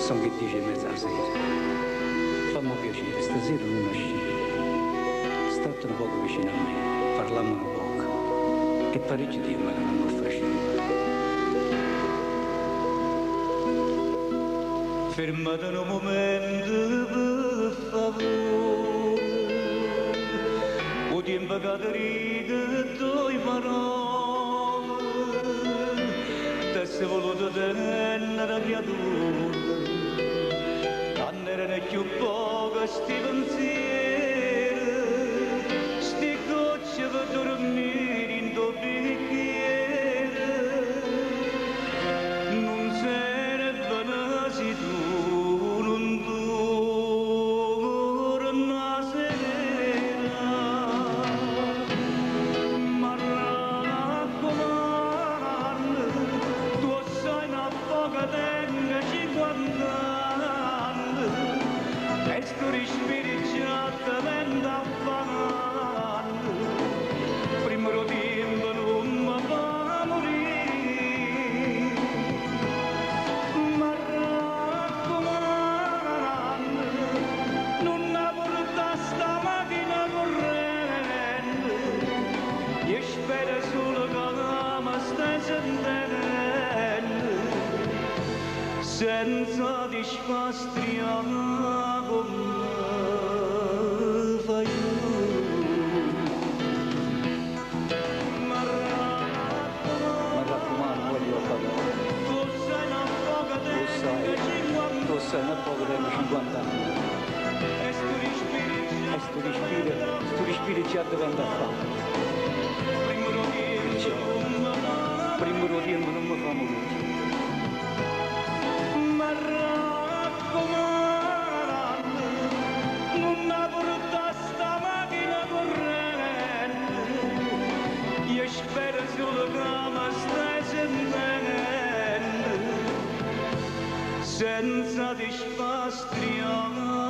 Son che dice mezzasera. Fammi piacere, stasera non uscire. State un poco vicino a me, parliamo un poco. Che parecchio di me non mi facendo. Fermate un momento, per favore. O tempo che ti ride tue parole. Te sei voluto tenere creatura. Annere più poco sti pensieri. Sti gocce per dormire in tuo bicchiere. Non serve nasi tu, non torna sera. Ma raccomando, tu sai una poca tenga 50 anni. E sto respiri già te vende affannando. Prima lo tempo non mi fa morire. Ma raccomando, non la porta sta macchina corrente. Io spero solo che mi stai sentendo. Senza disfastriare con me fai tu. Ma raccomando, voglio fare. Tu sei una poca tempo 50 anni. E sto respiro già diventa fame. Primo lo tempo non mi fa morire. Ma raccomando, non la porta sta macchina corrente. Io spero solo che mi stai sentendo. Senza disfastriare